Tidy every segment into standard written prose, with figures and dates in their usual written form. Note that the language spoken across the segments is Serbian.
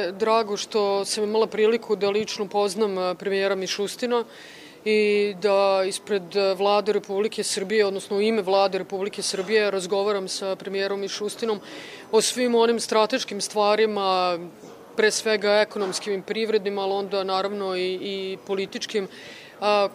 je drago što sam imala priliku da lično poznam premijera Mišustina i da ispred Vlade Republike Srbije, odnosno u ime Vlade Republike Srbije, razgovaram sa premijerom Mišustinom o svim onim strateškim stvarima, pre svega ekonomskim i privrednim, ali onda naravno i političkim,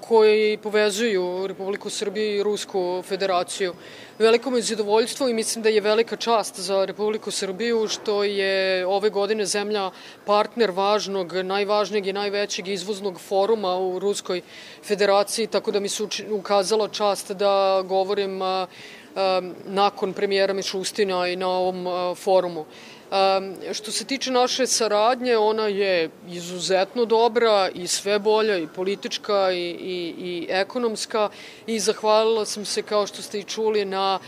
koji povezuju Republiku Srbiju i Rusku federaciju. Veliko mi je zadovoljstvo i mislim da je velika čast za Republiku Srbiju što je ove godine zemlja partner važnog, najvažnijeg i najvećeg izvoznog foruma u Ruskoj federaciji, tako da mi se ukazala čast da govorim nakon premijera Mišustina i na ovom forumu. Što se tiče naše saradnje, ona je izuzetno dobra i sve bolja, i politička i ekonomska, i zahvalila sam se, kao što ste i čuli, na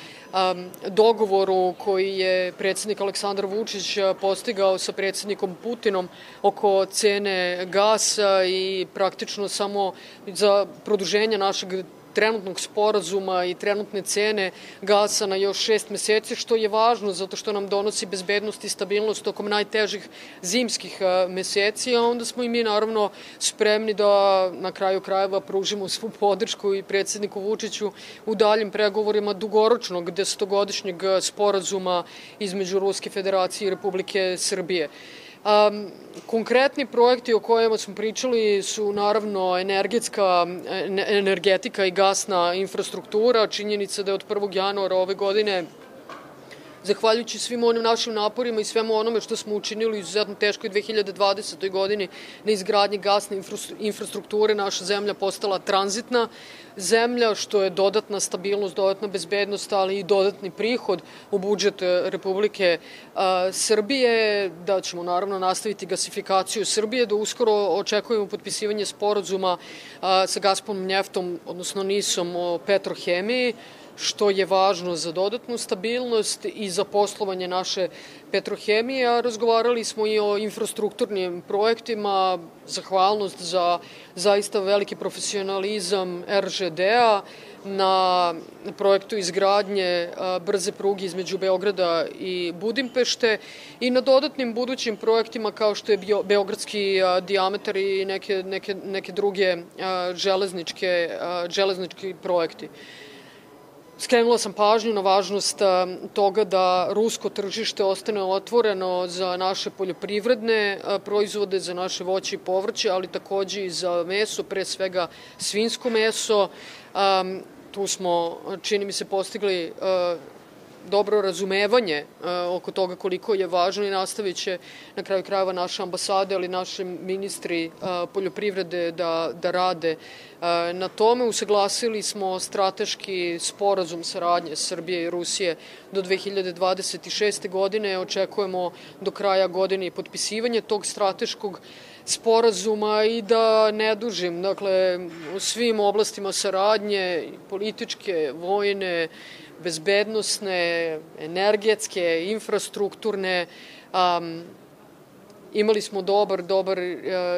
dogovoru koji je predsjednik Aleksandar Vučić postigao sa predsjednikom Putinom oko cene gasa i praktično samo za produženje našeg trenutnog sporazuma i trenutne cene gasa na još 6 meseci, što je važno zato što nam donosi bezbednost i stabilnost tokom najtežih zimskih meseci, a onda smo i mi naravno spremni da na kraju krajeva pružimo svu podršku i predsjedniku Vučiću u daljim pregovorima dugoročnog 10-godišnjeg sporazuma između Ruske federacije i Republike Srbije. Konkretni projekti o kojima smo pričali su naravno energetika i gasna infrastruktura. Činjenica da je od 1. januara ove godine, zahvaljujući svim onim našim naporima i svemu onome što smo učinili u izuzetno teškoj 2020. godini na izgradnji gasne infrastrukture, naša zemlja postala tranzitna zemlja, što je dodatna stabilnost, dodatna bezbednost, ali i dodatni prihod u budžet Republike Srbije, da ćemo naravno nastaviti gasifikaciju Srbije, da uskoro očekujemo potpisivanje sporazuma sa Gazprom Njeftom, odnosno NIS-om o petrohemiji, što je važno za dodatnu stabilnost i za poslovanje naše petrohemije, a razgovarali smo i o infrastrukturnim projektima, zahvalnost za zaista veliki profesionalizam RŽD-a na projektu izgradnje brze pruge između Beograda i Budimpešte i na dodatnim budućim projektima kao što je Beogradski dijametar i neke druge železnički projekti. Skrenula sam pažnju na važnost toga da rusko tržište ostane otvoreno za naše poljoprivredne proizvode, za naše voće i povrće, ali takođe i za meso, pre svega svinjsko meso. Tu smo, čini mi se, postigli dobro razumevanje oko toga koliko je važno i nastavit će na kraju krajeva naše ambasade, ali naši ministri poljoprivrede da rade na tome. Usaglasili smo strateški sporazum saradnje Srbije i Rusije do 2026. godine. Očekujemo do kraja godine i potpisivanje tog strateškog sporazuma i da ne dužim. Dakle, u svim oblastima saradnje, političke, vojne, bezbednosne, energetske, infrastrukturne. Imali smo dobar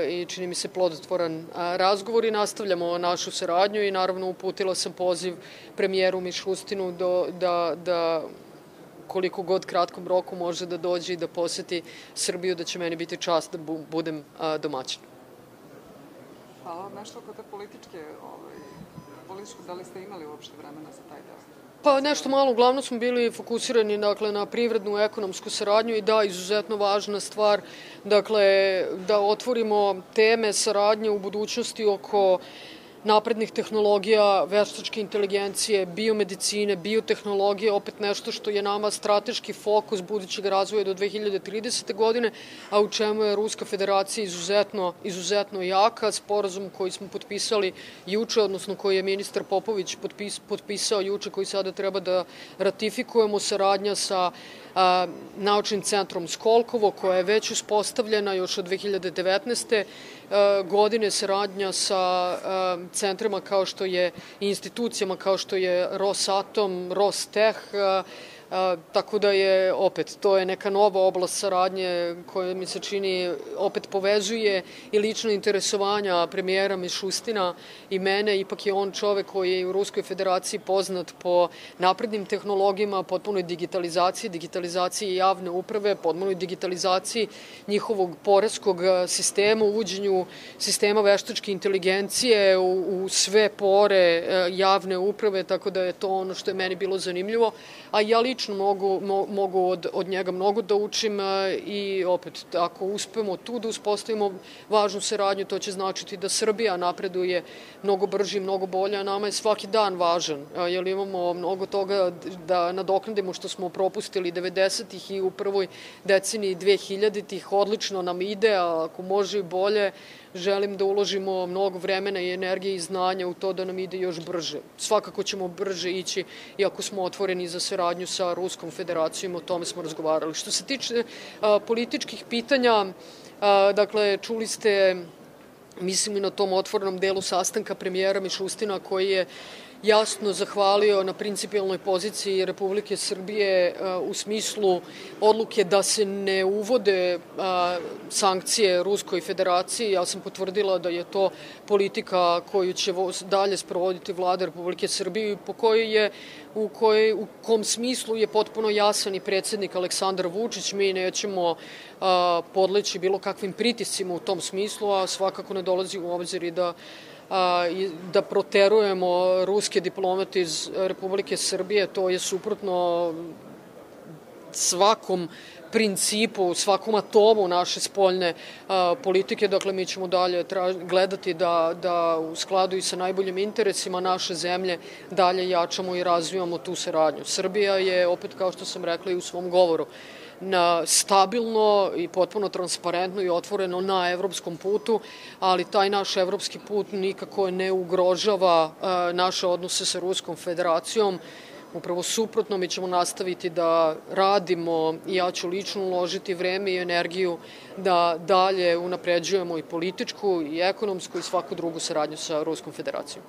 i čini mi se plodotvoran razgovor i nastavljamo našu saradnju i naravno uputila sam poziv premijeru Mišustinu da koliko god kratkom roku može da dođe i da poseti Srbiju, da će meni biti čast da budem domaćin. Hvala vam. Nešto oko te političke, da li ste imali uopšte vremena za taj deo? Pa nešto malo, uglavnom smo bili fokusirani na privrednu ekonomsku saradnju i da, izuzetno važna stvar, dakle, da otvorimo teme saradnje u budućnosti oko naprednih tehnologija, veštačke inteligencije, biomedicine, biotehnologije, opet nešto što je nama strateški fokus budućeg razvoja do 2030. godine, a u čemu je Ruska federacija izuzetno jaka. Sporazum koji smo potpisali juče, odnosno koji je ministar Popović potpisao juče, koji sada treba da ratifikujemo, saradnja sa naučnim centrom Skolkovo, koja je već uspostavljena još od 2019. godine, saradnja sa centrima kao što je institucijama kao što je Rosatom, Rosteh, Tako da je, opet, to je neka nova oblast saradnje koja mi se čini, opet povezuje i lično interesovanja premijera Mišustina i mene. Ipak je on čovek koji je u Ruskoj federaciji poznat po naprednim tehnologijama, potpunoj digitalizaciji javne uprave, potpunoj digitalizaciji njihovog poreskog sistema, uvođenju sistema veštačke inteligencije u sve pore javne uprave, tako da je to ono što je meni bilo zanimljivo. A ja lično mogu od njega mnogo da učim i opet, ako uspemo tu da uspostavimo važnu saradnju, to će značiti da Srbija napreduje mnogo brže i mnogo bolje, a nama je svaki dan važan, jer imamo mnogo toga da nadoknadimo što smo propustili 90-ih i u prvoj deceniji 2000-ih. Odlično nam ide, a ako može i bolje, želim da uložimo mnogo vremena i energije i znanja u to da nam ide još brže. Svakako ćemo brže ići, iako smo otvoreni za saradnju sa Ruskom federacijom, o tome smo razgovarali. Što se tiče političkih pitanja, dakle, čuli ste, mislim i na tom otvorenom delu sastanka premijera Mišustina, koji je jasno zahvalio na principijalnoj poziciji Republike Srbije u smislu odluke da se ne uvode sankcije Ruskoj federaciji. Ja sam potvrdila da je to politika koju će dalje sprovoditi vlada Republike Srbije, u kom smislu je potpuno jasan i predsjednik Aleksandar Vučić. Mi nećemo podleći bilo kakvim pritiscima u tom smislu, a svakako ne dolazi u obzir i da proterujemo ruske diplomate iz Republike Srbije. To je suprotno svakom principu, svakom atomu naše spoljne politike. Dakle, mi ćemo dalje gledati da u skladu i sa najboljim interesima naše zemlje dalje jačamo i razvijamo tu saradnju. Srbija je, opet kao što sam rekla i u svom govoru, stabilno i potpuno transparentno i otvoreno na evropskom putu, ali taj naš evropski put nikako ne ugrožava naše odnose sa Ruskom federacijom. Upravo suprotno, mi ćemo nastaviti da radimo i ja ću lično uložiti vreme i energiju da dalje unapređujemo i političku i ekonomsku i svaku drugu saradnju sa Ruskom federacijom.